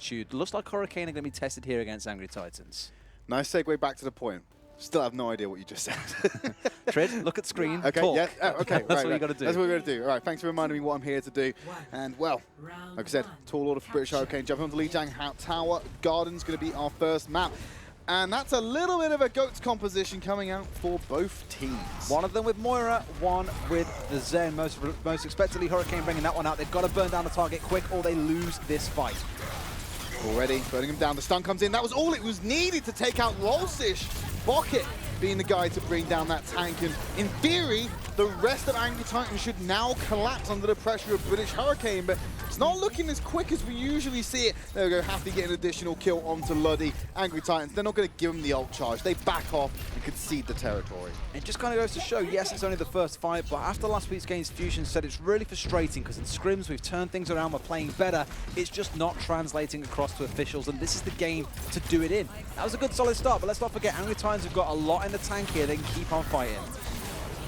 attitude. Looks like Hurricane are going to be tested here against Angry Titans. Nice segue back to the point. Still have no idea what you just said. Tridd, look at screen, okay, talk. yeah, okay, That's right, what you got to do. That's what we're going to do. All right, thanks for reminding me what I'm here to do. And, well, like I said, tall order for British Hurricane. Jumping onto Lijiang Tower Garden's going to be our first map. And that's a little bit of a GOATS composition coming out for both teams. One of them with Moira, one with the Zen. Most expectedly, Hurricane bringing that one out. They've got to burn down the target quick or they lose this fight. Already burning him down. The stun comes in. That was all it was needed to take out Lolsish. Bocket being the guy to bring down that tank. And in theory, the rest of Angry Titans should now collapse under the pressure of British Hurricane, but it's not looking as quick as we usually see it. They're going to have to get an additional kill onto Luddy. Angry Titans, they're not going to give them the ult charge. They back off and concede the territory. It just kind of goes to show, yes, it's only the first fight, but after last week's games, Fusion said it's really frustrating because in scrims, we've turned things around, we're playing better. It's just not translating across to officials, and this is the game to do it in. That was a good, solid start, but let's not forget, Angry Titans have got a lot in the tank here. They can keep on fighting.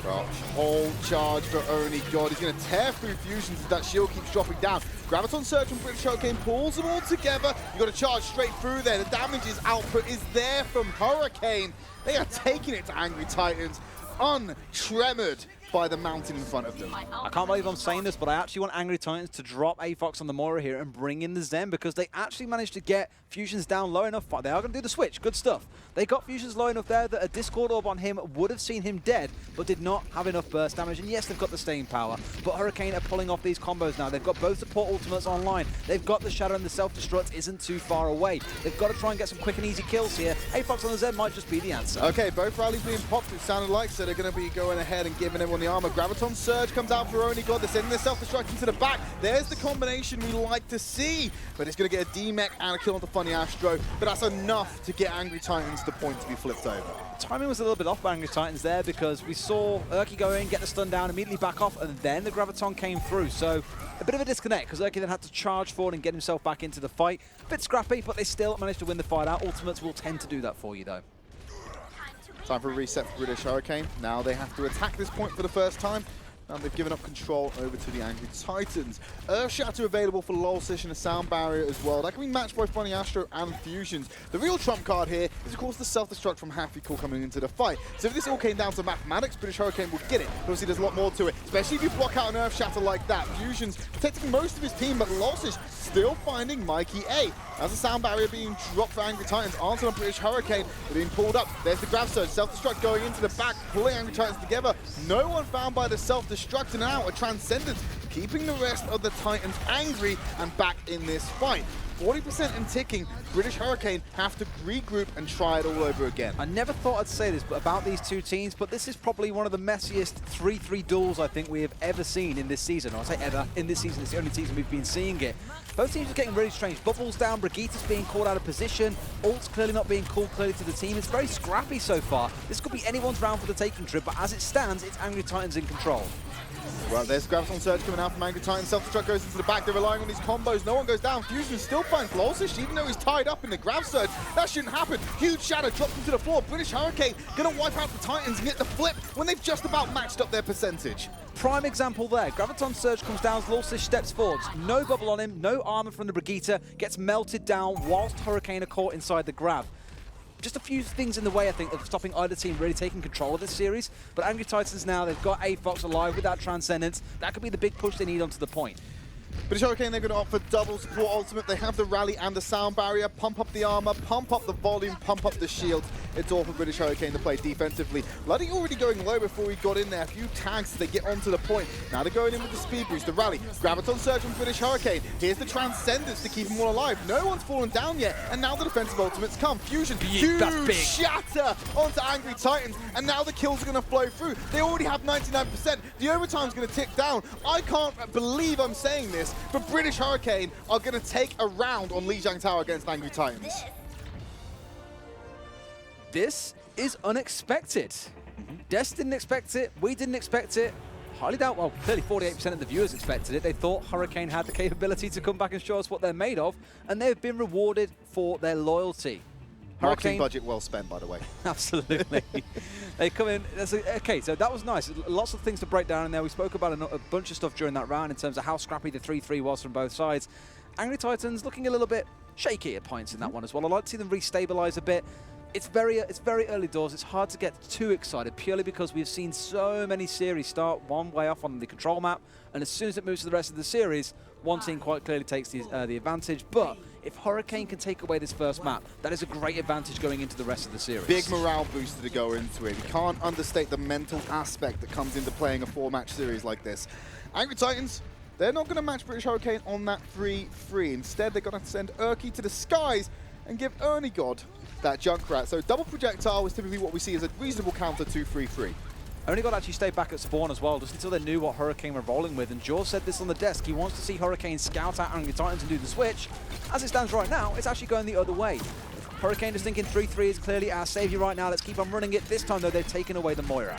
Well, whole charge for Only God. He's going to tear through Fusions as that shield keeps dropping down. Graviton Surge from British Hurricane pulls them all together. You've got to charge straight through there. The damages output is there from Hurricane. They are taking it to Angry Titans, untremored by the mountain in front of them. I can't believe I'm saying this, but I actually want Angry Titans to drop Avox on the Moira here and bring in the Zen because they actually managed to get Fusions down low enough. They are going to do the switch. Good stuff. They got Fusions low enough there that a Discord Orb on him would have seen him dead, but did not have enough burst damage. And yes, they've got the staying power, but Hurricane are pulling off these combos now. They've got both support ultimates online. They've got the Shadow, and the self-destruct isn't too far away. They've got to try and get some quick and easy kills here. Avox on the Zen might just be the answer. Okay, both rallies being popped, it sounded like, so they're going to be going ahead and giving everyone the armor. Graviton Surge comes out for Only God. They're sending their self-destruct into the back. There's the combination we like to see, but it's going to get a D-Mech and a kill onto Funny Astro, but that's enough to get Angry Titans the point to be flipped over. Timing was a little bit off by Angry Titans there because we saw Urki go in, get the stun down, immediately back off, and then the Graviton came through. So a bit of a disconnect because Urki then had to charge forward and get himself back into the fight. A bit scrappy, but they still managed to win the fight out. Ultimates will tend to do that for you, though. Time for a reset for British Hurricane. Now they have to attack this point for the first time. And they've given up control over to the Angry Titans. Earth Shatter available for Lolsish and a Sound Barrier as well. That can be matched by Funny Astro and Fusions. The real trump card here is, of course, the self-destruct from Happy Cool coming into the fight. So if this all came down to mathematics, British Hurricane will get it. Obviously, there's a lot more to it, especially if you block out an Earth Shatter like that. Fusions protecting most of his team, but Lolsish still finding Mikey A. As a Sound Barrier being dropped for Angry Titans, answered on British Hurricane, they're being pulled up. There's the Grab Surge, self-destruct going into the back, pulling Angry Titans together. No one found by the self-destruct, and now a Transcendence, keeping the rest of the Titans angry and back in this fight. 40% and ticking, British Hurricane have to regroup and try it all over again. I never thought I'd say this about these two teams, but this is probably one of the messiest 3-3 duels I think we have ever seen in this season. Or I say ever, in this season, it's the only season we've been seeing it. Both teams are getting really strange. Bubbles down, Brigitte's being called out of position, Ult's clearly not being called clearly to the team. It's very scrappy so far. This could be anyone's round for the taking, Tridd, but as it stands, it's Angry Titans in control. Well, there's Graviton Surge coming out from Angry Titans. Self-destruct goes into the back. They're relying on these combos. No one goes down. Fusion still finds Lolsish, even though he's tied up in the Grav Surge. That shouldn't happen. Huge Shadow drops into the floor. British Hurricane going to wipe out the Titans and get the flip when they've just about matched up their percentage. Prime example there. Graviton Surge comes down, Lolsish steps forwards. No bubble on him, no armor from the Brigitte. Gets melted down whilst Hurricane are caught inside the grab. Just a few things in the way, I think, of stopping either team really taking control of this series. But Angry Titans now, they've got Avox alive with that Transcendence. That could be the big push they need onto the point. British Hurricane, they're going to opt for double support ultimate. They have the rally and the sound barrier. Pump up the armor, pump up the volume, pump up the shield. It's all for British Hurricane to play defensively. Luddy already going low before he got in there. A few tags as they get onto the point. Now they're going in with the speed boost, the rally. Graviton Surge from British Hurricane. Here's the Transcendence to keep them all alive. No one's fallen down yet. And now the defensive ultimates come. Fusion, huge shatter onto Angry Titans. And now the kills are going to flow through. They already have 99%. The overtime's going to tick down. I can't believe I'm saying this, but British Hurricane are going to take a round on Lijiang Tower against Angry Titans. This is unexpected. Des didn't expect it, we didn't expect it. Highly doubt, well, clearly 48% of the viewers expected it. They thought Hurricane had the capability to come back and show us what they're made of, and they've been rewarded for their loyalty. Marketing budget well spent, by the way. Absolutely. They come in. Okay, so that was nice. Lots of things to break down in there. We spoke about a bunch of stuff during that round in terms of how scrappy the 3-3 was from both sides. Angry Titans looking a little bit shaky at points in that one as well. I'd like to see them restabilize a bit. It's very early doors. It's hard to get too excited purely because we've seen so many series start one way off on the control map, and as soon as it moves to the rest of the series, one team quite clearly takes the advantage. But if Hurricane can take away this first map, that is a great advantage going into the rest of the series. Big morale booster to go into it. You can't understate the mental aspect that comes into playing a 4-match series like this. Angry Titans, they're not going to match British Hurricane on that 3-3. Instead, they're going to send Erky to the skies and give Ernie God that Junkrat. So double projectile is typically what we see as a reasonable counter to 3-3. Only God actually stayed back at spawn as well, just until they knew what Hurricane were rolling with. And Jaws said this on the desk. He wants to see Hurricane scout out Angry Titans and do the switch. As it stands right now, it's actually going the other way. Hurricane is thinking 3-3 is clearly our savior right now. Let's keep on running it. This time, though, they've taken away the Moira.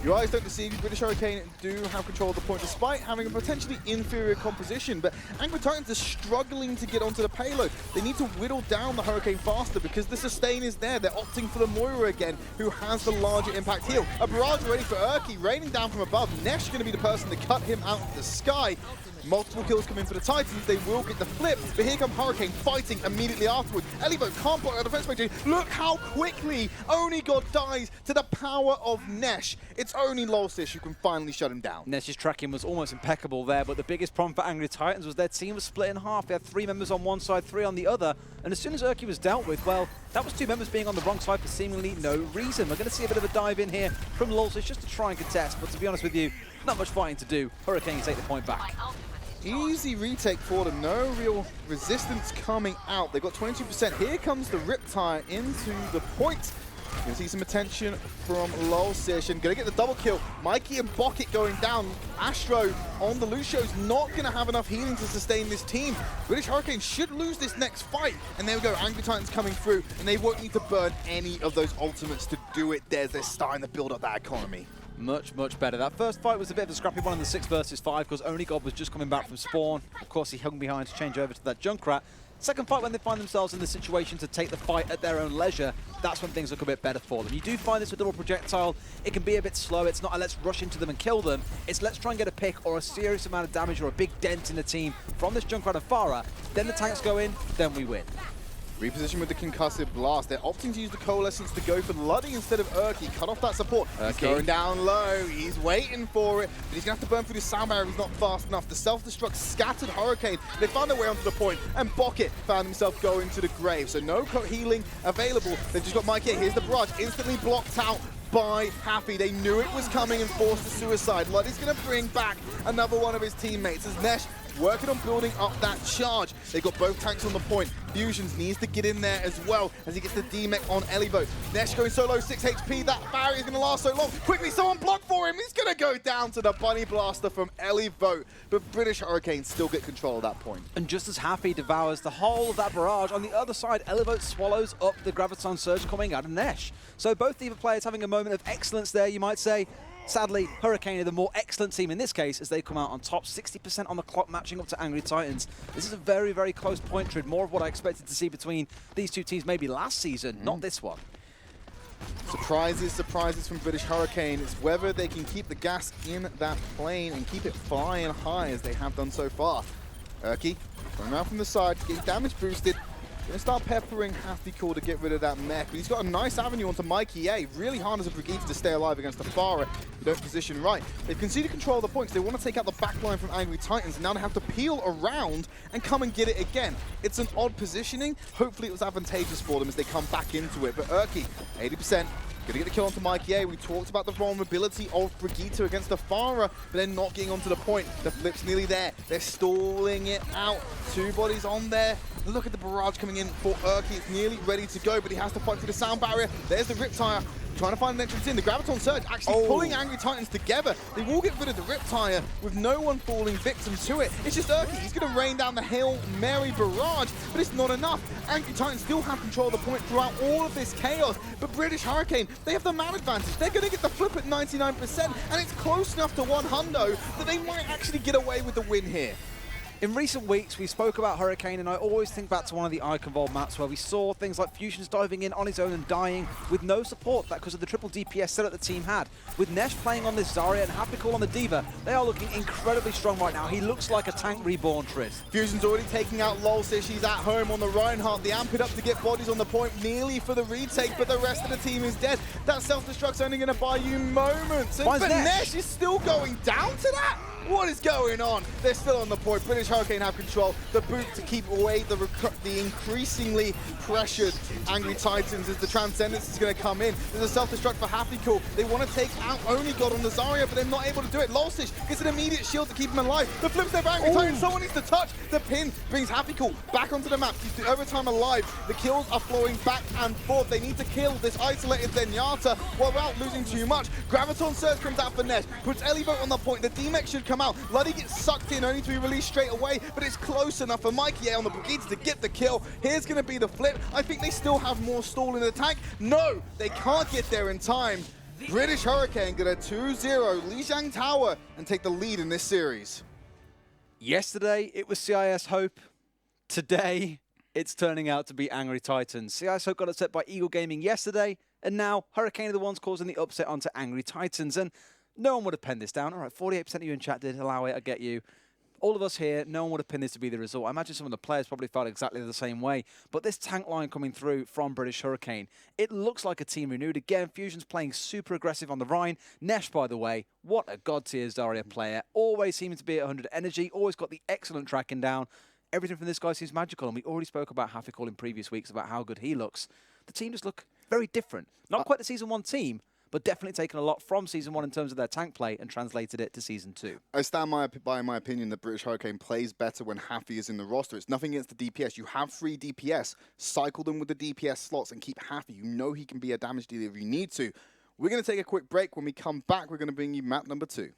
Your eyes don't deceive. British Hurricane do have control of the point despite having a potentially inferior composition, but Angry Titans are struggling to get onto the payload. They need to whittle down the Hurricane faster because the sustain is there. They're opting for the Moira again, who has the larger impact heal. A barrage ready for Erky, raining down from above. Nesh going to be the person to cut him out of the sky. Multiple kills come in for the Titans. They will get the flip, but here comes Hurricane fighting immediately afterwards. Elibo can't block out the defense page. Look how quickly Only God dies to the power of Nesh. It's only Lolsish who can finally shut him down. Nesh's tracking was almost impeccable there, but the biggest problem for Angry Titans was their team was split in half. They had 3 members on one side, 3 on the other, and as soon as Erky was dealt with, well, that was 2 members being on the wrong side for seemingly no reason. We're going to see a bit of a dive in here from Lolsish just to try and contest, but to be honest with you, not much fighting to do. Hurricane take the point back. Easy retake for them, no real resistance coming out. They've got 22%. Here comes the Riptire into the point. You're going to see some attention from Lolsish and going to get the double kill. Mikey and Bocket going down. Astro on the Lucio's not going to have enough healing to sustain this team. British Hurricane should lose this next fight. And there we go, Angry Titans coming through, and they won't need to burn any of those ultimates to do it. They're starting to build up that economy. Much, much better. That first fight was a bit of a scrappy one in the 6 versus 5 because Only God was just coming back from spawn. Of course, he hung behind to change over to that Junkrat. Second fight, when they find themselves in the situation to take the fight at their own leisure, that's when things look a bit better for them. You do find this with double projectile, it can be a bit slow. It's not a let's rush into them and kill them. It's let's try and get a pick or a serious amount of damage or a big dent in the team from this Junkrat and Farah. Then the tanks go in, then we win. Reposition with the Concussive Blast. They're opting to use the Coalescence to go for Luddy instead of Erky. Cut off that support. He's going down low. He's waiting for it. But he's going to have to burn through the sound barrier. He's not fast enough. The self-destruct scattered Hurricane. They found their way onto the point. And Bocket found himself going to the grave. So no healing available. They've just got Mikey. Here's the barrage. Instantly blocked out by Happy. They knew it was coming and forced the suicide. Luddy's going to bring back another one of his teammates as Nesh working on building up that charge. They've got both tanks on the point. Fusions needs to get in there as well as he gets the D-Mech on Elibo. Nesh going so low, 6 HP. That barrier is going to last so long. Quickly, someone block for him. He's going to go down to the Bunny Blaster from Elibo. But British Hurricane still get control at that point. And just as Happy devours the whole of that barrage, on the other side, Elivo swallows up the Graviton Surge coming out of Nesh. So both Diva players having a moment of excellence there, you might say. Sadly, Hurricane are the more excellent team in this case as they come out on top, 60% on the clock, matching up to Angry Titans. This is a very, very close point, Tridd. More of what I expected to see between these two teams maybe last season, not this one. Surprises, surprises from British Hurricane. It's whether they can keep the gas in that plane and keep it flying high as they have done so far. Erky going around from the side, getting damage boosted. Going to start peppering Happy Core to get rid of that mech, but he's got a nice avenue onto Mikey A. Really hard as a Brigade to stay alive against the Farah. They don't position right. They've conceded control of the points. They want to take out the back line from Angry Titans, and now they have to peel around and come and get it again. It's an odd positioning. Hopefully it was advantageous for them as they come back into it. But Erky, 80%. Gonna get the kill onto Mikey A. We talked about the vulnerability of Brigitte against the Farah, but they're not getting onto the point. The flip's nearly there. They're stalling it out. 2 bodies on there. Look at the barrage coming in for Erky. It's nearly ready to go, but he has to fight through the sound barrier. There's the Riptire. Trying to find an entrance in. The Graviton Surge actually pulling Angry Titans together. They will get rid of the Riptire with no one falling victim to it. It's just Erky. He's going to rain down the Hail Mary barrage, but it's not enough. Angry Titans still have control of the point throughout all of this chaos, but British Hurricane, they have the man advantage. They're going to get the flip at 99%, and it's close enough to 100 that they might actually get away with the win here. In recent weeks, we spoke about Hurricane, and I always think back to one of the Icon Vault maps where we saw things like Fusions diving in on his own and dying with no support because of the triple DPS setup the team had. With Nesh playing on this Zarya and Happy Call on the D.Va, they are looking incredibly strong right now. He looks like a tank reborn, Tridd. Fusion's already taking out Lolsish. He's at home on the Reinhardt. The amp it up to get bodies on the point, nearly for the retake, but the rest of the team is dead. That self-destruct's only going to buy you moments. And Nesh is still going down to that? What is going on? They're still on the point. British Hurricane have control. The boot to keep away the increasingly pressured Angry Titans as the Transcendence is going to come in. There's a self-destruct for Happy Cool. They want to take out only God on the Zarya, but they're not able to do it. Lolsish gets an immediate shield to keep him alive. The flip step Angry Titans, someone needs to touch. The pin brings Happy Cool back onto the map. He's the overtime alive. The kills are flowing back and forth. They need to kill this isolated Zenyatta while without losing too much. Graviton Surge comes out for Nesh, puts Elivote on the point. The D-Mech should come out. Luddy gets sucked in, only to be released straight away, but it's close enough for Mikey A on the Brigades to get the kill. Here's going to be the flip. I think they still have more stall in the tank. No, they can't get there in time. British Hurricane get a 2-0 Lijiang Tower and take the lead in this series. Yesterday, it was CIS Hope. Today, it's turning out to be Angry Titans. CIS Hope got upset by Eagle Gaming yesterday, and now Hurricane are the ones causing the upset onto Angry Titans. And no one would have penned this down. All right, 48% of you in chat did allow it. I get you. All of us here, no one would have pinned this to be the result. I imagine some of the players probably felt exactly the same way. But this tank line coming through from British Hurricane, it looks like a team renewed. Again, Fusion's playing super aggressive on the Rhine. Nesh, by the way, what a god-tier Zarya player. Always seems to be at 100 energy. Always got the excellent tracking down. Everything from this guy seems magical. And we already spoke about Happy Call in previous weeks about how good he looks. The team just look very different. Not quite the Season 1 team, but definitely taken a lot from Season 1 in terms of their tank play and translated it to Season 2. I stand by my opinion that British Hurricane plays better when Happy is in the roster. It's nothing against the DPS. You have free DPS. Cycle them with the DPS slots and keep Happy. You know he can be a damage dealer if you need to. We're going to take a quick break. When we come back, we're going to bring you map number 2.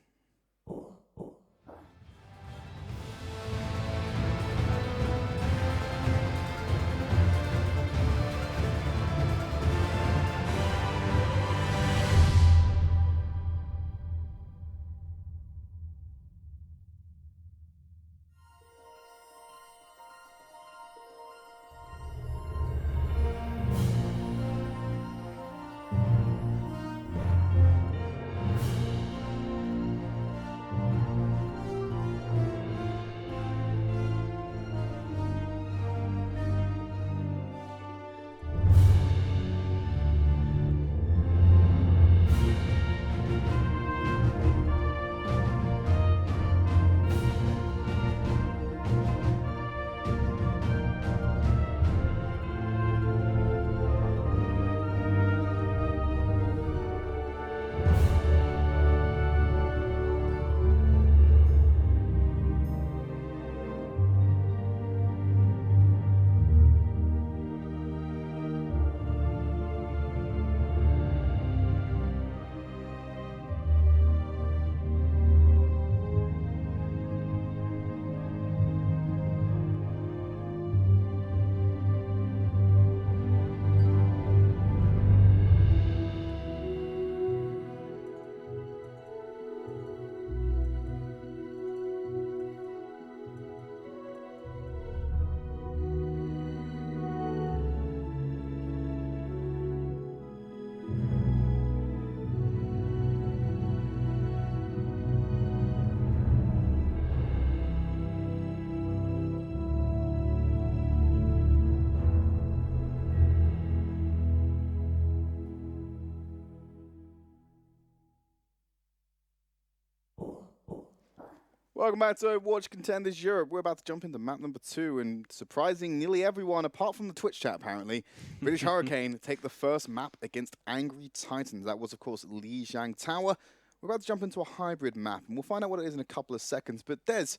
Welcome back to Overwatch Contenders Europe. We're about to jump into map number 2, and surprising nearly everyone, apart from the Twitch chat apparently, British Hurricane take the first map against Angry Titans. That was, of course, Lijiang Tower. We're about to jump into a hybrid map, and we'll find out what it is in a couple of seconds. But Des,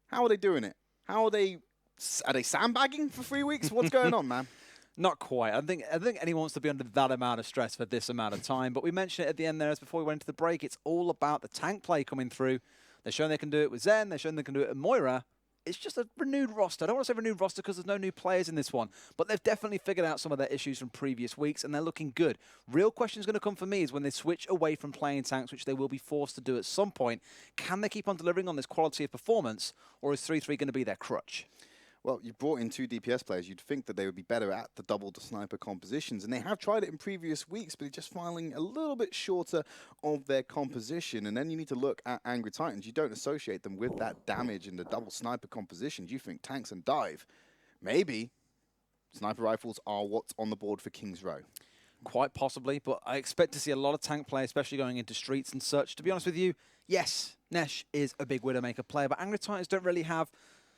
how are they doing it? Are they sandbagging for 3 weeks? What's going on, man? Not quite. I think anyone wants to be under that amount of stress for this amount of time. But we mentioned it at the end there as before we went into the break. It's all about the tank play coming through. They're showing they can do it with Zen. They're showing they can do it with Moira. it's just a renewed roster. I don't want to say renewed roster because there's no new players in this one, but they've definitely figured out some of their issues from previous weeks, and they're looking good. Real question is going to come for me is when they switch away from playing tanks, which they will be forced to do at some point, can they keep on delivering on this quality of performance, or is 3-3 going to be their crutch? Well, you brought in 2 DPS players. You'd think that they would be better at the double to sniper compositions, and they have tried it in previous weeks, but they're just falling a little bit shorter of their composition. And then you need to look at Angry Titans. You don't associate them with that damage in the double sniper compositions. You think tanks and dive. Maybe sniper rifles are what's on the board for King's Row. Quite possibly, but I expect to see a lot of tank play, especially going into streets and such. To be honest with you, yes, Nesh is a big Widowmaker player, but Angry Titans don't really have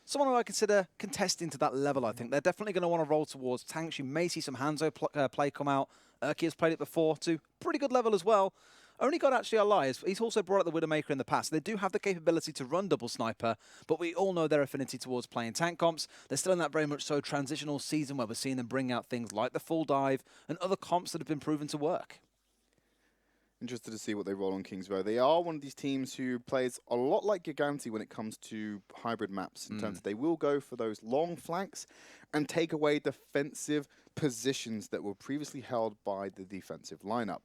someone who I consider contesting to that level, I think. They're definitely going to want to roll towards tanks. You may see some Hanzo play come out. Urki has played it before to pretty good level as well. Only got actually allies. He's also brought up the Widowmaker in the past. They do have the capability to run double sniper, but we all know their affinity towards playing tank comps. They're still in that very much so transitional season where we're seeing them bring out things like the full dive and other comps that have been proven to work. Interested to see what they roll on King's Row. They are one of these teams who plays a lot like Giganti when it comes to hybrid maps. In terms of they will go for those long flanks and take away defensive positions that were previously held by the defensive lineup.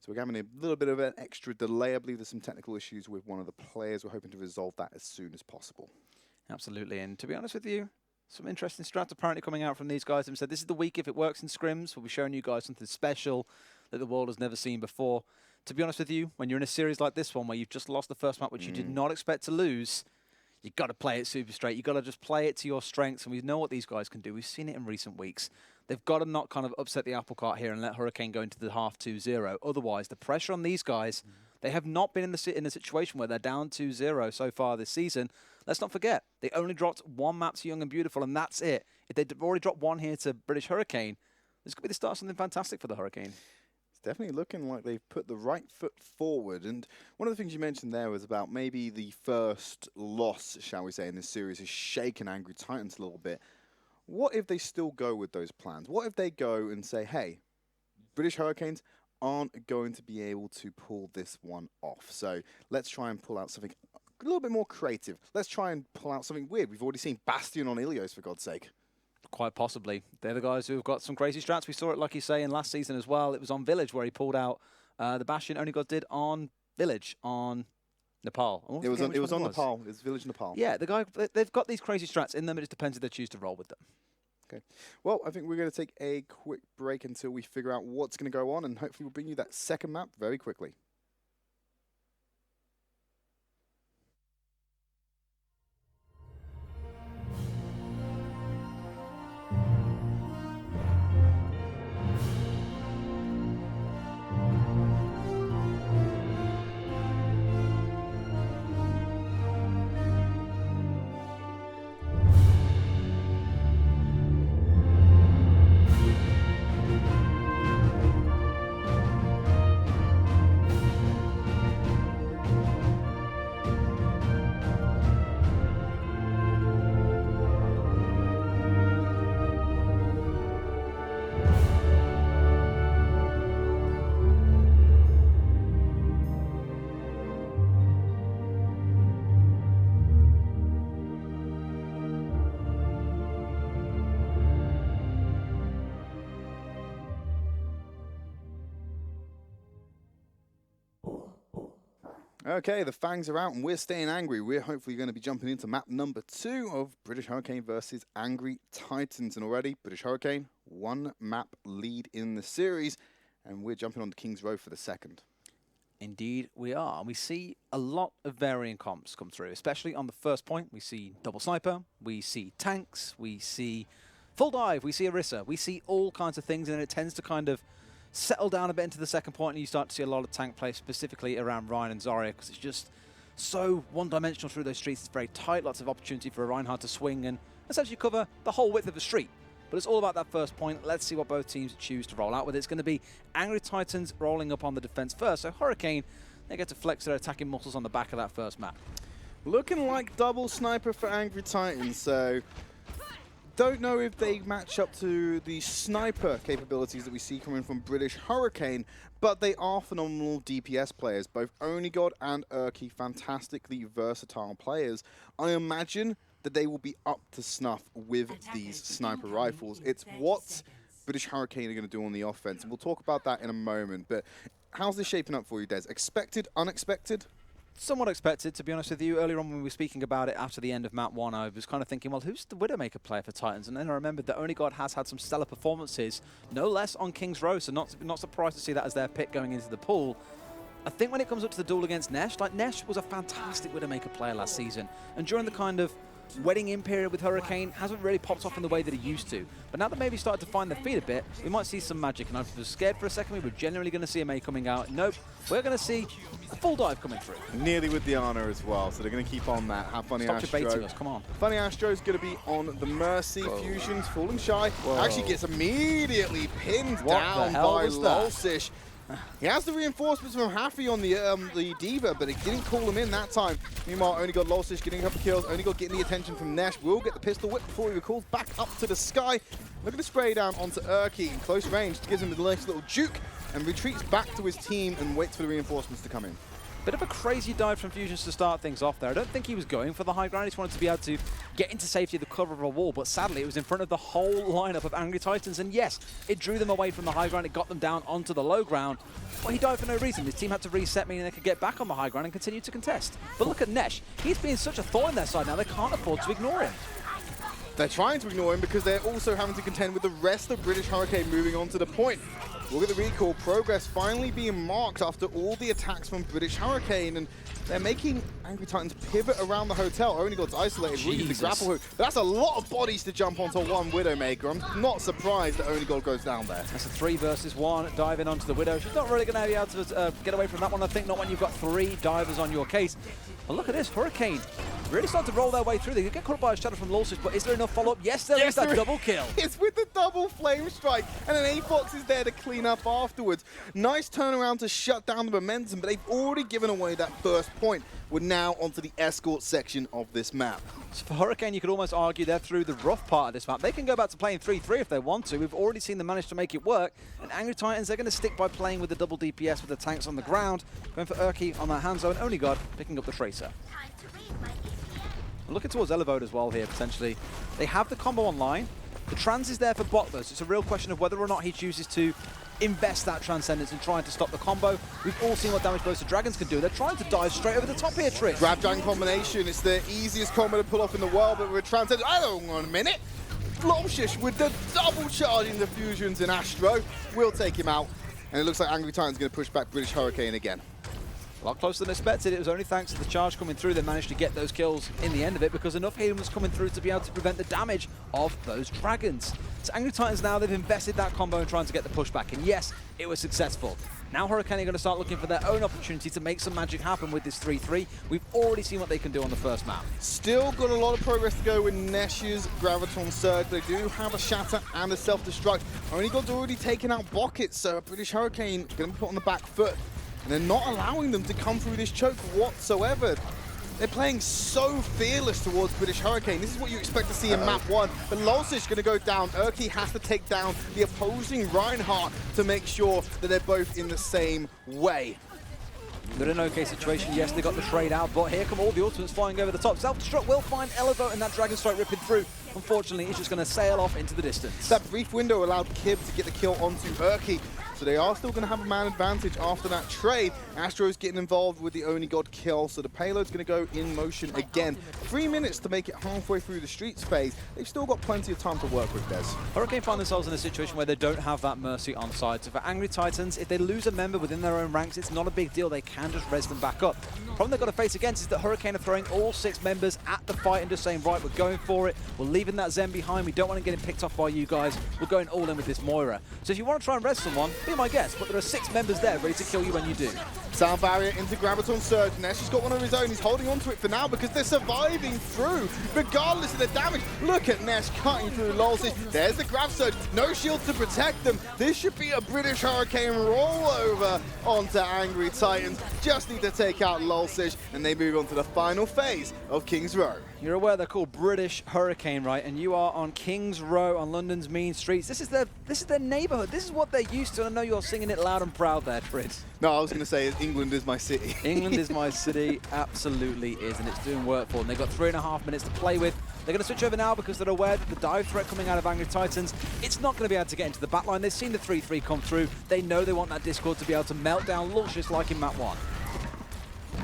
So we're having a little bit of an extra delay. I believe there's some technical issues with one of the players. We're hoping to resolve that as soon as possible. Absolutely. And to be honest with you, some interesting strats apparently coming out from these guys. They've said this is the week if it works in scrims. We'll be showing you guys something special that the world has never seen before. To be honest with you, when you're in a series like this one where you've just lost the first map, which you did not expect to lose, you've got to play it super straight. You've got to just play it to your strengths, and we know what these guys can do. We've seen it in recent weeks. They've got to not kind of upset the apple cart here and let Hurricane go into the half 2-0. Otherwise, the pressure on these guys, they have not been in a situation where they're down 2-0 so far this season. Let's not forget, they only dropped 1 map to Young and Beautiful, and that's it. If they'd already dropped 1 here to British Hurricane, this could be the start of something fantastic for the Hurricane. It's definitely looking like they've put the right foot forward. And one of the things you mentioned there was about maybe the first loss, shall we say, in this series has shaken Angry Titans a little bit. What if they still go with those plans? What if they go and say, hey, British Hurricanes aren't going to be able to pull this one off. So let's try and pull out something a little bit more creative. Let's try and pull out something weird. We've already seen Bastion on Ilios, for God's sake. Quite possibly. They're the guys who've got some crazy strats. We saw it, like you say, in last season as well. It was on Village where he pulled out the Bastion. Only God did on Village on Nepal. It was on Nepal. It was Village Nepal. Yeah, they've got these crazy strats in them. It just depends if they choose to roll with them. Okay. Well, I think we're going to take a quick break until we figure out what's going to go on, and hopefully we'll bring you that second map very quickly. Okay, the fangs are out and we're staying angry. We're hopefully going to be jumping into map number 2 of British Hurricane versus Angry Titans. And already, British Hurricane, 1 map lead in the series. And we're jumping on to King's Row for the second. Indeed, we are. And we see a lot of varying comps come through, especially on the first point. We see double sniper, we see tanks, we see full dive, we see Orisa, we see all kinds of things, and it tends to kind of settle down a bit into the second point, and you start to see a lot of tank play, specifically around Ryan and Zarya, because it's just so one-dimensional through those streets. It's very tight, lots of opportunity for a Reinhardt to swing and essentially cover the whole width of the street. But it's all about that first point. Let's see what both teams choose to roll out with. It's going to be Angry Titans rolling up on the defense first. So Hurricane, they get to flex their attacking muscles on the back of that first map. Looking like double sniper for Angry Titans, so don't know if they match up to the sniper capabilities that we see coming from British Hurricane, but they are phenomenal DPS players. Both Onigod and Urki, fantastically versatile players. I imagine that they will be up to snuff with these sniper rifles. It's what British Hurricane are going to do on the offense, and we'll talk about that in a moment. But how's this shaping up for you, Des? Expected, unexpected? Somewhat expected, to be honest with you. Earlier on when we were speaking about it after the end of map 1, I was kind of thinking, well, who's the Widowmaker player for Titans? And then I remembered that Only God has had some stellar performances, no less on King's Row, so not surprised to see that as their pick going into the pool. I think when it comes up to the duel against Nesh, like Nesh was a fantastic Widowmaker player last season, and during the kind of wedding in period with Hurricane, hasn't really popped off in the way that he used to. But now that maybe started to find their feet a bit, we might see some magic. And I was scared for a second we were generally going to see a May coming out. Nope, we're going to see a full dive coming through. Nearly with the Ana as well, so they're going to keep on that. Have Funny Stop Astro. debating us, come on. Funny Astro's going to be on the Mercy. Whoa. Fusion's falling shy. Whoa. Actually gets immediately pinned What down the hell by was that? Lolsish. He has the reinforcements from Haffy on the Diva, but it didn't call him in that time. Meanwhile, Only God Lolsish getting a couple kills. Only God getting the attention from Nesh. Will get the pistol whip before he recalls back up to the sky. Look at the spray down onto Urki in close range. Gives him a nice little juke and retreats back to his team and waits for the reinforcements to come in. Bit of a crazy dive from Fusions to start things off there. I don't think he was going for the high ground. He just wanted to be able to get into safety at the cover of a wall, but sadly it was in front of the whole lineup of Angry Titans, and yes, it drew them away from the high ground. It got them down onto the low ground. But he dived for no reason. His team had to reset, meaning they could get back on the high ground and continue to contest. But look at Nesh. He's being such a thorn in their side now, they can't afford to ignore him. They're trying to ignore him because they're also having to contend with the rest of British Hurricane moving on to the point. Look at the recall. Progress finally being marked after all the attacks from British Hurricane, and they're making Angry Titans pivot around the hotel. Only God's isolated. Really the grapple hook. That's a lot of bodies to jump onto one Widowmaker. I'm not surprised that Only God goes down there. That's a 3 versus 1 diving onto the Widow. She's not really going to be able to get away from that one, I think, not when you've got 3 divers on your case. But look at this, Hurricane really starting to roll their way through. They could get caught by a shadow from Lolsish, but is there enough follow-up? Yes, there is that double kill. It's with the double flame strike, and then A-Fox is there to clean up afterwards. Nice turnaround to shut down the momentum, but they've already given away that first point. We're now onto the escort section of this map. So for Hurricane, you could almost argue they're through the rough part of this map. They can go back to playing 3-3 if they want to. We've already seen them manage to make it work. And Angry Titans, they're going to stick by playing with the double DPS with the tanks on the ground. Going for Urki on that hand zone. Only God picking up the Tracer. Looking towards Elevode as well here, potentially. They have the combo online. The trans is there for botless. It's a real question of whether or not he chooses to invest that transcendence and trying to stop the combo. We've all seen what damage both the dragons can do. They're trying to dive straight over the top here, Tridd. Grab Dragon combination. It's the easiest combo to pull off in the world, but with transcendence. Hang on a minute. Lolsish with the double charging the fusions in Astro will take him out. And it looks like Angry Titan's going to push back British Hurricane again. A lot closer than expected. It was only thanks to the charge coming through they managed to get those kills in the end of it, because enough healing was coming through to be able to prevent the damage of those dragons. So Angry Titans now, they've invested that combo in trying to get the pushback, and yes, it was successful. Now Hurricane are going to start looking for their own opportunity to make some magic happen with this 3-3. We've already seen what they can do on the first map. Still got a lot of progress to go with Nesh's Graviton Surge. They do have a Shatter and a Self-Destruct. Only God's already taken out Buckets, so British Hurricane going to be put on the back foot. And they're not allowing them to come through this choke whatsoever. They're playing so fearless towards British Hurricane. This is what you expect to see in map 1. But Lolsish going to go down. Urki has to take down the opposing Reinhardt to make sure that they're both in the same way. They're in an okay situation. Yes, they got the trade out, but here come all the ultimates flying over the top. Self-destruct will find Elevo, and that Dragon Strike ripping through. Unfortunately, it's just going to sail off into the distance. That brief window allowed Kib to get the kill onto Urki. So they are still going to have a man advantage after that trade. Astro's getting involved with the Only God kill, so the payload's going to go in motion again. 3 minutes to make it halfway through the streets phase. They've still got plenty of time to work with, Des. Hurricane find themselves in a situation where they don't have that mercy on side. So for Angry Titans, if they lose a member within their own ranks, it's not a big deal. They can just res them back up. The problem they've got to face against is that Hurricane are throwing all 6 members at the fight and just saying, right, we're going for it. We're leaving that Zen behind. We don't want to get him picked off by you guys. We're going all in with this Moira. So if you want to try and res someone, be my guest. But there are 6 members there ready to kill you when you do. Sound barrier into Graviton Surge. Nesh has got one of his own. He's holding on to it for now because they're surviving through, regardless of the damage. Look at Nesh cutting through Lolsish. There's the Grav Surge. No shield to protect them. This should be a British Hurricane rollover onto Angry Titans. Just need to take out Lolsish, and they move on to the final phase of King's Row. You're aware they're called British Hurricane, right? And you are on King's Row on London's mean streets. This is their neighbourhood. This is what they're used to. And I know you're singing it loud and proud there, Tridd. No, I was going to say England is my city. England is my city. Absolutely is, and it's doing work for them. They've got 3.5 minutes to play with. They're going to switch over now because they're aware that the dive threat coming out of Angry Titans, it's not going to be able to get into the backline. They've seen the 3-3 come through. They know they want that Discord to be able to melt down Luscious like in map 1.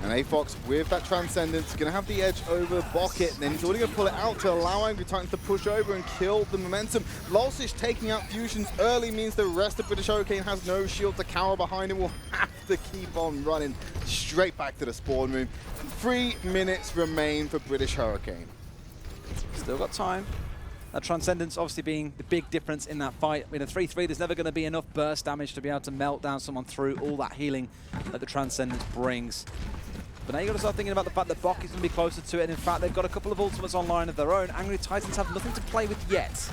And AFOX with that Transcendence going to have the edge over Bucket, and then he's already going to pull it out to allow Angry Titans to push over and kill the momentum. Lulsish taking out Fusions early means the rest of British Hurricane has no shield to cower behind him. Will have to keep on running straight back to the spawn room. 3 minutes remain for British Hurricane. Still got time. That Transcendence obviously being the big difference in that fight. In a 3-3, there's never going to be enough burst damage to be able to melt down someone through all that healing that the Transcendence brings. But now you've got to start thinking about the fact that Bok is going to be closer to it, and in fact, they've got a couple of ultimates online of their own. Angry Titans have nothing to play with yet.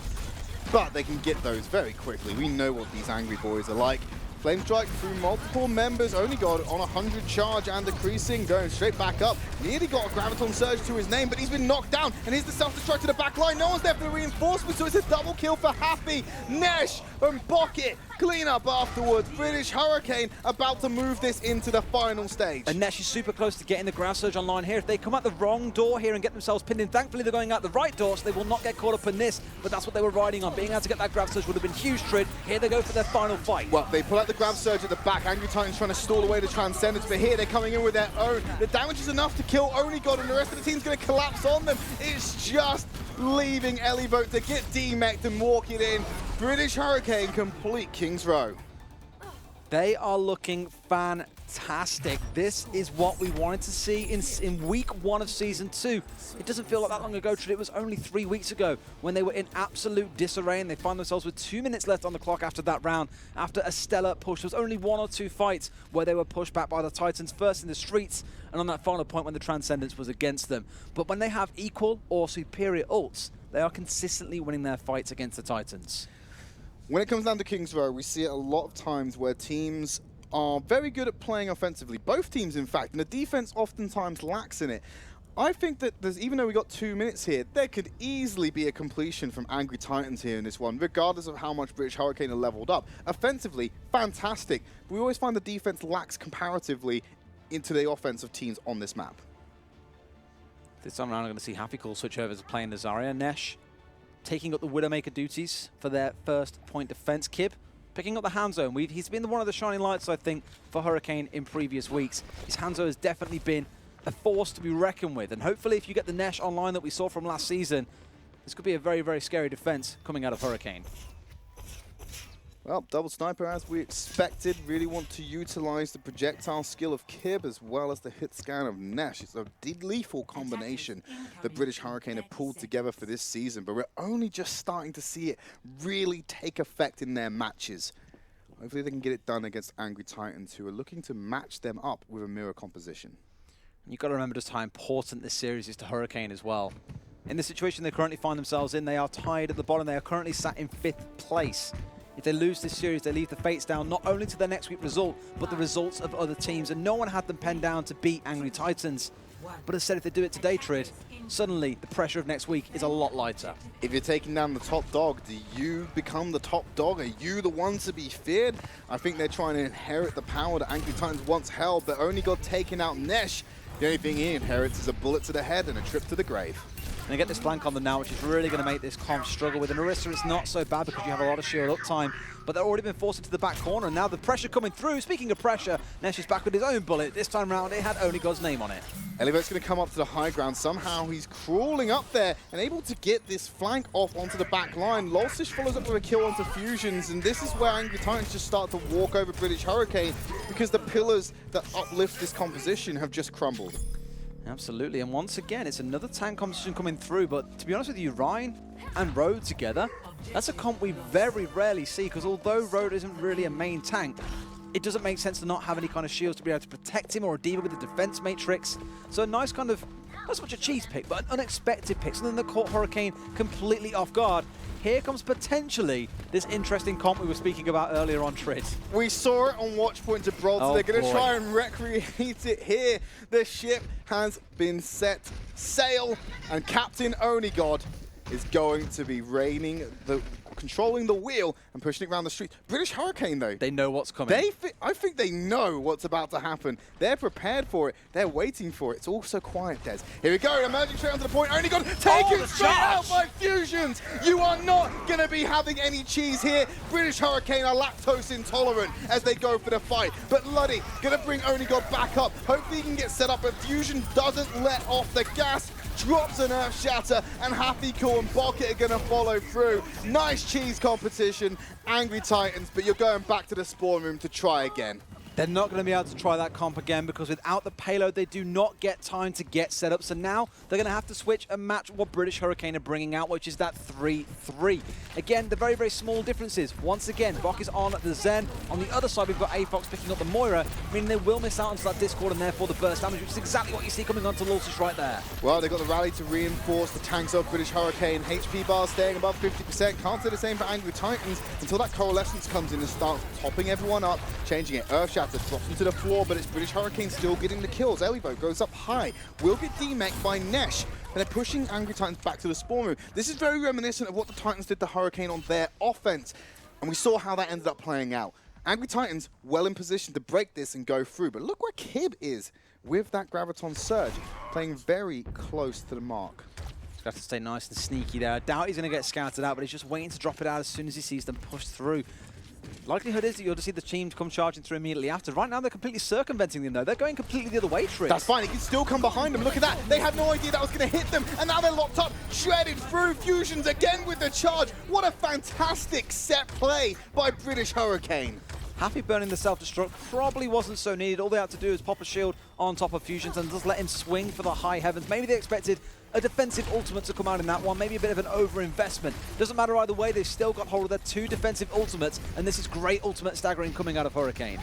But they can get those very quickly. We know what these angry boys are like. Flame Strike through multiple members, only got on 100 charge and decreasing, going straight back up. Nearly got a Graviton Surge to his name, but he's been knocked down, and here's the self-destruct to the back line. No one's there for the reinforcement, so it's a double kill for Happy. Nesh and Bucket clean up afterwards. British Hurricane about to move this into the final stage. And Nesh is super close to getting the Grav Surge online here. If they come out the wrong door here and get themselves pinned in, thankfully they're going out the right door, so they will not get caught up in this, but that's what they were riding on. Being able to get that Grav Surge would have been huge, Tridd. Here they go for their final fight. Well, they pull out the Grav Surge at the back. Angry Titans trying to stall away the Transcendence, but here they're coming in with their own. The damage is enough to kill Only God, and the rest of the team's going to collapse on them. It's just leaving Elivote to get D-mech'd and walk it in. British Hurricane complete King's Row. They are looking fantastic. This is what we wanted to see in week 1 of Season 2. It doesn't feel like that long ago, Tridd. It was only 3 weeks ago when they were in absolute disarray, and they found themselves with 2 minutes left on the clock after that round, after a stellar push. There was only 1 or 2 fights where they were pushed back by the Titans, first in the streets and on that final point when the Transcendence was against them. But when they have equal or superior ults, they are consistently winning their fights against the Titans. When it comes down to King's Row, we see it a lot of times where teams are very good at playing offensively. Both teams, in fact, and the defense oftentimes lacks in it. I think that even though we got 2 minutes here, there could easily be a completion from Angry Titans here in this one, regardless of how much British Hurricane are leveled up. Offensively, fantastic. But we always find the defense lacks comparatively into the offensive teams on this map. This time around, I'm going to see Happy Cool switch over to playing the Zarya. Nesh taking up the Widowmaker duties for their first point defense. Kib picking up the Hanzo. He's been one of the shining lights, I think, for Hurricane in previous weeks. His Hanzo has definitely been a force to be reckoned with. And hopefully, if you get the Nesh online that we saw from last season, this could be a very, very scary defense coming out of Hurricane. Well, double sniper as we expected. Really want to utilize the projectile skill of Kib as well as the hit scan of Nesh. It's a lethal combination that British Hurricane have pulled together for this season, but we're only just starting to see it really take effect in their matches. Hopefully they can get it done against Angry Titans, who are looking to match them up with a mirror composition. You've got to remember just how important this series is to Hurricane as well. In the situation they currently find themselves in, they are tied at the bottom. They are currently sat in 5th place. If they lose this series, they leave the fates down not only to their next week result, but the results of other teams. And no one had them penned down to beat Angry Titans. But as said, if they do it today, Tridd, suddenly the pressure of next week is a lot lighter. If you're taking down the top dog, do you become the top dog? Are you the one to be feared? I think they're trying to inherit the power that Angry Titans once held, but only got taken out Nesh. The only thing he inherits is a bullet to the head and a trip to the grave. And they get this flank on them now, which is really going to make this comp struggle. With an Orisa, it's not so bad because you have a lot of shield up time, but they've already been forced into the back corner, and now the pressure coming through. Speaking of pressure, Nesh is back with his own bullet. This time round, it had Only God's name on it. Elivote's going to come up to the high ground. Somehow he's crawling up there and able to get this flank off onto the back line. Lulsish follows up with a kill onto Fusions, and this is where Angry Titans just start to walk over British Hurricane because the pillars that uplift this composition have just crumbled. Absolutely, and once again, it's another tank competition coming through, but to be honest with you, Ryan and Road together, that's a comp we very rarely see, because although Road isn't really a main tank, it doesn't make sense to not have any kind of shields to be able to protect him or a D.Va with the defense matrix. So a nice kind of, not so much a cheese pick, but an unexpected pick, something that caught Hurricane completely off guard. Here comes potentially this interesting comp we were speaking about earlier on, Tridd. We saw it on Watchpoint Gibraltar. Oh, they're going to boy. try and recreate it here. The ship has been set sail, and Captain Onigod is going to be reigning the controlling the wheel and pushing it around the street. British Hurricane, though. They know what's coming. I think they know what's about to happen. They're prepared for it. They're waiting for it. It's all so quiet, Des. Here we go, emerging straight onto the point. Only got taken straight out by Fusions. You are not going to be having any cheese here. British Hurricane are lactose intolerant as they go for the fight. But Luddy going to bring Only God back up. Hopefully he can get set up, but Fusion doesn't let off the gas. Drops an Earth Shatter, and Happy Cool and Bucket are going to follow through. Nice cheese competition, Angry Titans, but you're going back to the spawn room to try again. They're not going to be able to try that comp again because without the payload, they do not get time to get set up. So now they're going to have to switch and match what British Hurricane are bringing out, which is that 3-3. Again, the very, very small differences. Once again, Bok is on the Zen. On the other side, we've got AFOX picking up the Moira, meaning they will miss out onto that Discord and therefore the burst damage, which is exactly what you see coming onto Lulsish right there. Well, they've got the rally to reinforce the tanks of British Hurricane. HP bar staying above 50%. Can't say the same for Angry Titans until that Coalescence comes in and starts topping everyone up, changing it. Earth Shatter drops into the floor, but it's British Hurricane still getting the kills. Elivo goes up high. Will get demeked by Nesh. And they're pushing Angry Titans back to the spawn room. This is very reminiscent of what the Titans did to Hurricane on their offense. And we saw how that ended up playing out. Angry Titans well in position to break this and go through. But look where Kib is with that Graviton Surge, playing very close to the mark. He's got to stay nice and sneaky there. I doubt he's going to get scouted out, but he's just waiting to drop it out as soon as he sees them push through. Likelihood is that you'll just see the team come charging through immediately after. Right now, they're completely circumventing them, though. They're going completely the other way, Tridd. That's fine. He can still come behind them. Look at that. They had no idea that was going to hit them, and now they're locked up. Shredded through. Fusions again with the charge. What a fantastic set play by British Hurricane. Happy burning the self-destruct probably wasn't so needed. All they had to do is pop a shield on top of Fusions and just let him swing for the high heavens. Maybe they expected a defensive ultimate to come out in that one, maybe a bit of an over-investment. Doesn't matter either way, they've still got hold of their 2 defensive ultimates, and this is great ultimate staggering coming out of Hurricane.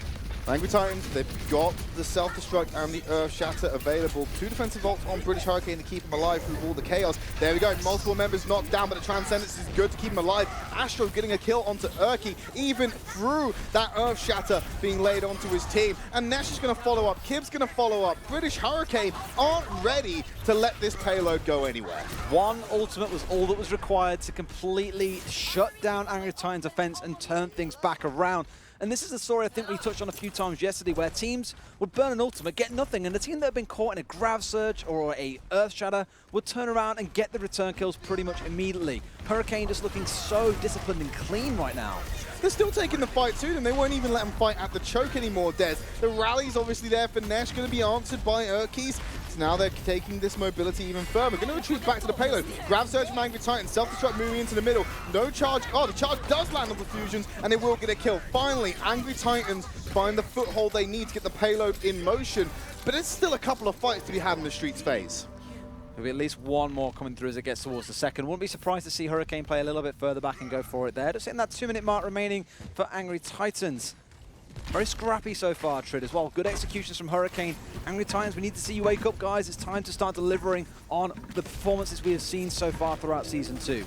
Angry Titans, they've got the self-destruct and the Earth Shatter available. 2 defensive ults on British Hurricane to keep him alive through all the chaos. There we go, multiple members knocked down, but the Transcendence is good to keep him alive. Astro getting a kill onto Urki, even through that Earth Shatter being laid onto his team. And Nesh is going to follow up, Kib's going to follow up. British Hurricane aren't ready to let this payload go anywhere. One ultimate was all that was required to completely shut down Angry Titans' offense and turn things back around. And this is a story I think we touched on a few times yesterday, where teams would burn an ultimate, get nothing, and the team that had been caught in a Grav Surge or a Earth Shatter would turn around and get the return kills pretty much immediately. Hurricane just looking so disciplined and clean right now. They're still taking the fight to them. They won't even let them fight at the choke anymore, Des. The rally's obviously there for Nesh, going to be answered by Urkies. So now they're taking this mobility even further. Going to retreat back to the payload. Grab Surge from Angry Titan, self-destruct moving into the middle. No charge. Oh, the charge does land on the Fusions, and they will get a kill. Finally, Angry Titans find the foothold they need to get the payload in motion. But it's still a couple of fights to be had in the Streets phase. There'll be at least one more coming through as it gets towards the second. Wouldn't be surprised to see Hurricane play a little bit further back and go for it there. Just hitting that 2-minute mark remaining for Angry Titans. Very scrappy so far, Tridd, as well. Good executions from Hurricane. Angry Titans, we need to see you wake up, guys. It's time to start delivering on the performances we have seen so far throughout Season 2.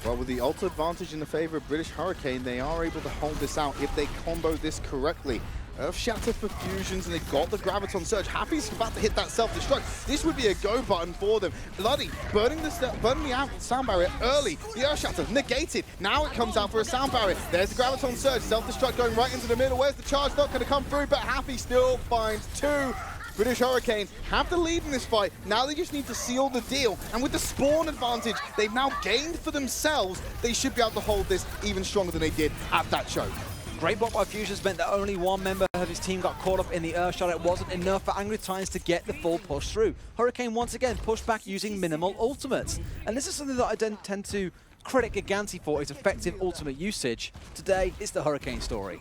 Well, with the ult advantage in the favor of British Hurricane, they are able to hold this out if they combo this correctly. Earth Shatter for Fusions, and they've got the Graviton Surge. Happy's about to hit that self-destruct. This would be a go button for them. Bloody burning the sound barrier early. The Earth Shatter negated. Now it comes out for a sound barrier. There's the Graviton Surge. Self-destruct going right into the middle. Where's the charge? Not going to come through, but Happy still finds 2. British Hurricane have the lead in this fight. Now they just need to seal the deal. And with the spawn advantage they've now gained for themselves, they should be able to hold this even stronger than they did at that choke. Great block by Fusions meant that only one member of his team got caught up in the Earth Shatter. It wasn't enough for Angry Titans to get the full push through. Hurricane once again pushed back using minimal ultimates. And this is something that I don't tend to credit Giganti for, its effective ultimate usage. Today, it's the Hurricane story.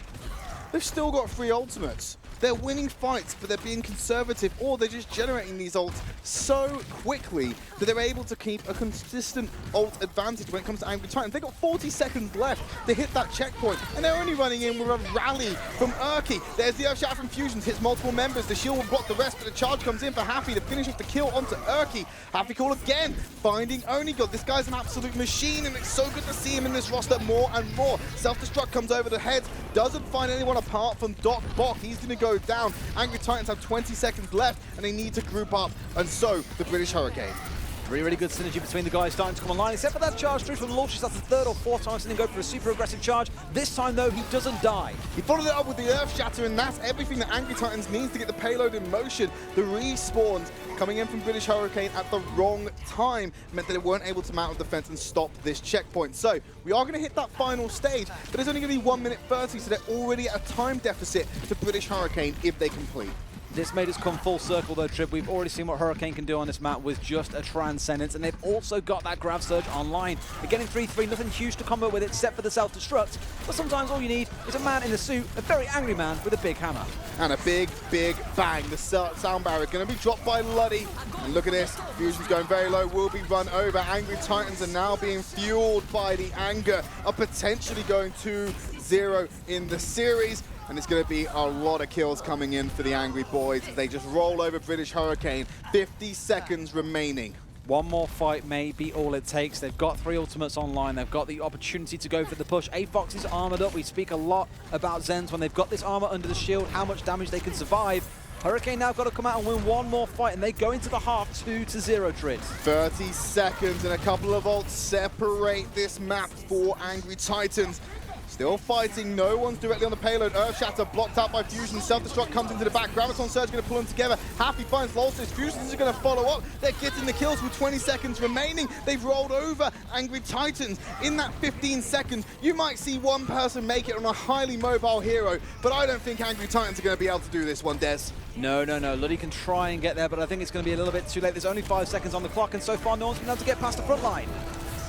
They've still got 3 ultimates. They're winning fights, but they're being conservative, or they're just generating these ults so quickly that they're able to keep a consistent ult advantage when it comes to Angry Titans. They've got 40 seconds left to hit that checkpoint, and they're only running in with a rally from Urki. There's the Earth Shatter from Fusions, hits multiple members. The shield will block the rest, but the charge comes in for Happy to finish off the kill onto Urki. Happy Call again, finding Only God. This guy's an absolute machine, and it's so good to see him in this roster more and more. Self-destruct comes over the head, doesn't find anyone apart from Doc Bok. He's going to go down. Angry Titans have 20 seconds left, and they need to group up, and so the British Hurricane. Really good synergy between the guys starting to come online, except for that charge through from Launches. That's the third or fourth time seeing him go for a super aggressive charge. This time, though, he doesn't die. He followed it up with the Earth Shatter, and that's everything that Angry Titans needs to get the payload in motion. The respawns coming in from British Hurricane at the wrong time meant that they weren't able to mount a defense and stop this checkpoint. So we are going to hit that final stage, but it's only going to be 1 minute 30, so they're already at a time deficit to British Hurricane if they complete. This made us come full circle though, Tridd. We've already seen what Hurricane can do on this map with just a Transcendence, and they've also got that Grav Surge online. They're getting 3-3, nothing huge to combo with it except for the self-destruct, but sometimes all you need is a man in a suit, a very angry man with a big hammer. And a big bang. The sound barrier going to be dropped by Luddy. And look at this, Fusion's going very low, will be run over. Angry Titans are now being fueled by the anger of potentially going 2-0 in the series. And it's going to be a lot of kills coming in for the Angry Boys. They just roll over British Hurricane. 50 seconds remaining. One more fight may be all it takes. They've got 3 ultimates online. They've got the opportunity to go for the push. A-Fox is armored up. We speak a lot about Zens when they've got this armor under the shield, how much damage they can survive. Hurricane now got to come out and win one more fight, and they go into the half 2-0, Tridd. 30 seconds and a couple of ults separate this map for Angry Titans. Still fighting, no one's directly on the payload. Earth Shatter blocked out by Fusion. Self-destruct comes into the back. Graviton Surge going to pull them together. Happy finds Lolsis. Fusions are going to follow up. They're getting the kills with 20 seconds remaining. They've rolled over Angry Titans. In that 15 seconds, you might see one person make it on a highly mobile hero, but I don't think Angry Titans are going to be able to do this one, Des. No. Luddy can try and get there, but I think it's going to be a little bit too late. There's only 5 seconds on the clock, and so far no one's been able to get past the front line.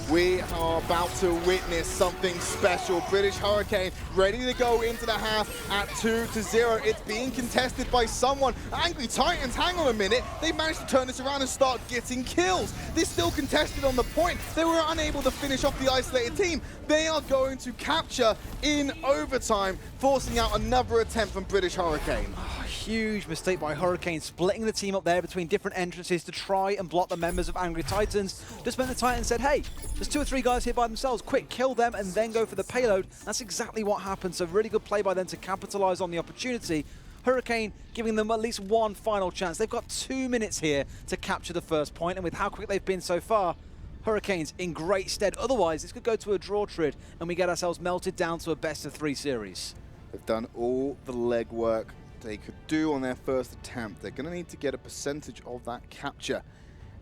We are about to witness something special. British Hurricane ready to go into the half at 2-0. It's being contested by someone. Angry Titans, hang on a minute. They managed to turn this around and start getting kills. They're still contested on the point. They were unable to finish off the isolated team. They are going to capture in overtime, forcing out another attempt from British Hurricane. Huge mistake by Hurricane, splitting the team up there between different entrances to try and block the members of Angry Titans. Just when the Titans said, hey, there's 2 or 3 guys here by themselves, quick, kill them and then go for the payload. That's exactly what happened, so really good play by them to capitalize on the opportunity. Hurricane giving them at least one final chance. They've got 2 minutes here to capture the first point, and with how quick they've been so far, Hurricane's in great stead. Otherwise, this could go to a draw, Tridd, and we get ourselves melted down to a best-of-3 series. They've done all the legwork they could do on their first attempt. They're going to need to get a percentage of that capture.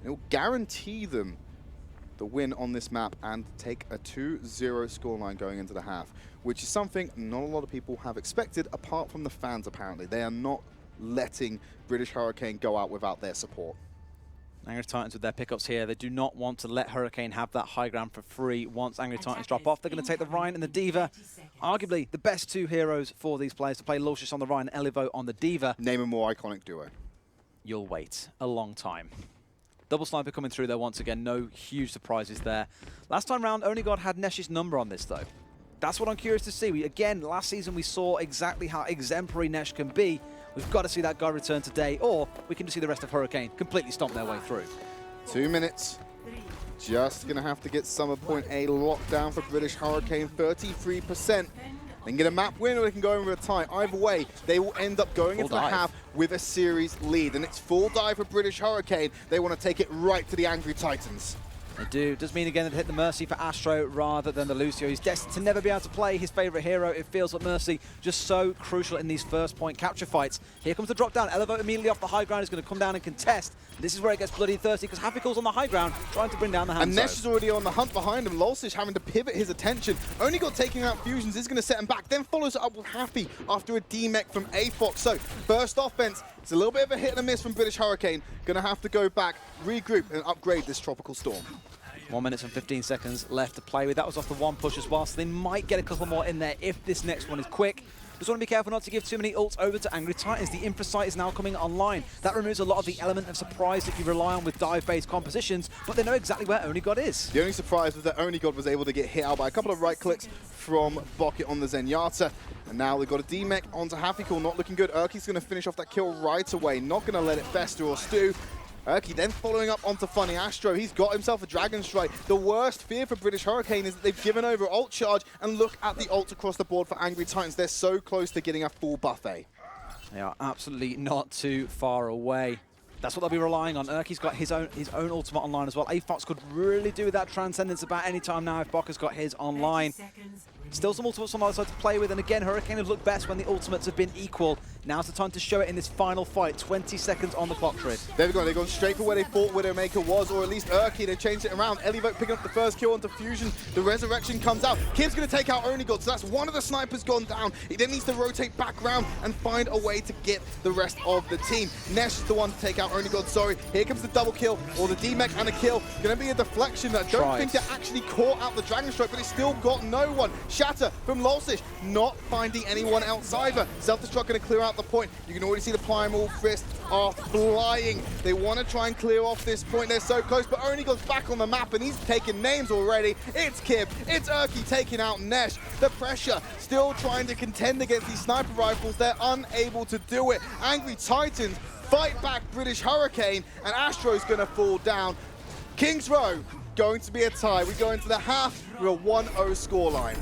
It will guarantee them the win on this map and take a 2-0 scoreline going into the half, which is something not a lot of people have expected, apart from the fans apparently. They are not letting British Hurricane go out without their support. Angry Titans with their pickups here. They do not want to let Hurricane have that high ground for free. Once Angry Titans drop off, they're going to take the Rhine and the D.Va. Arguably the best 2 heroes for these players to play Lucius on the Rhine and Elivo on the D.Va. Name a more iconic duo. You'll wait a long time. Double Sniper coming through there once again. No huge surprises there. Last time round, Only God had Nesh's number on this though. That's what I'm curious to see. Again, last season we saw exactly how exemplary Nesh can be. We've got to see that guy return today, or we can just see the rest of Hurricane completely stomp their way through. 2 minutes. Just going to have to get summer point A locked down for British Hurricane, 33%. They can get a map win or they can go in with a tie. Either way, they will end up going into the half with a series lead. And it's full dive for British Hurricane. They want to take it right to the Angry Titans. They do. Does mean again that hit the Mercy for Astro rather than the Lucio. He's destined to never be able to play his favorite hero. It feels like Mercy just so crucial in these first point capture fights. Here comes the drop down. Elevo immediately off the high ground is going to come down and contest. This is where it gets bloody and thirsty because Happycool's on the high ground trying to bring down the Hanzo. And Nesh is already on the hunt behind him. Lolsish having to pivot his attention. Only got taking out Fusions is going to set him back. Then follows it up with Happy after a D-Mech from A-Fox. So first offense, it's a little bit of a hit and a miss from British Hurricane. Going to have to go back, regroup and upgrade this Tropical Storm. 1 minute and 15 seconds left to play with. That was off the one push as well, so they might get a couple more in there if this next one is quick. Just want to be careful not to give too many ults over to Angry Titans. The Infrasight is now coming online. That removes a lot of the element of surprise that you rely on with dive-based compositions, but they know exactly where Only God is. The only surprise was that Only God was able to get hit out by a couple of right clicks from Bucket on the Zenyatta. And now they've got a D-Mech onto Happycool, not looking good. Urki's going to finish off that kill right away, not going to let it fester or stew. Urki then following up onto Funny Astro. He's got himself a Dragon Strike. The worst fear for British Hurricane is that they've given over ult charge, and look at the ults across the board for Angry Titans. They're so close to getting a full buffet. They are absolutely not too far away. That's what they'll be relying on. Erky's got his own ultimate online as well. Aafox could really do that Transcendence about any time now if Bocker's got his online. Still some ultimates on the other side to play with, and again, Hurricane have looked best when the ultimates have been equal. Now's the time to show it in this final fight. 20 seconds on the clock, Tridd. There we go. They've gone straight for where they thought Widowmaker was, or at least Erky. They changed it around. Elivoke picking up the first kill onto Fusion. The Resurrection comes out. Kim's going to take out Onigod, so that's one of the snipers gone down. He then needs to rotate back around and find a way to get the rest of the team. Nesh is the one to take out Onigod, sorry. Here comes the double kill, or the D-Mech and a kill. Going to be a deflection. I don't think they actually caught out the Dragon Strike, but it's still got no one. Shatter from Lolsish, not finding anyone else either. Self-Destruct going to clear out the point. You can already see the Primal Fist are flying. They want to try and clear off this point. They're so close, but Onigod's back on the map, and he's taking names already. It's Kib, it's Erky taking out Nesh. The pressure still trying to contend against these sniper rifles. They're unable to do it. Angry Titans fight back British Hurricane, and Astro's going to fall down. Kings Row going to be a tie. We go into the half with a 1-0 scoreline.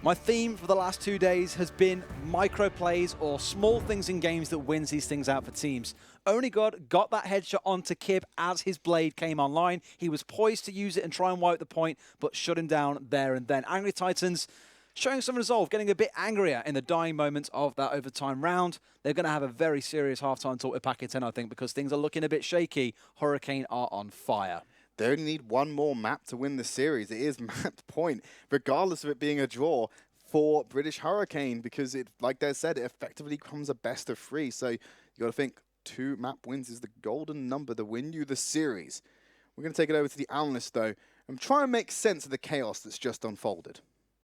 My theme for the last 2 days has been micro plays or small things in games that wins these things out for teams. Onigod got that headshot onto Kib as his blade came online. He was poised to use it and try and wipe the point, but shut him down there and then. Angry Titans showing some resolve, getting a bit angrier in the dying moments of that overtime round. They're going to have a very serious halftime talk with Packet 10, I think, because things are looking a bit shaky. Hurricane are on fire. They only need one more map to win the series. It is map point, regardless of it being a draw for British Hurricane, because it, like Des said, it effectively becomes a best of 3. So you got to think 2 map wins is the golden number to win you the series. We're going to take it over to the analyst, though, and try and make sense of the chaos that's just unfolded.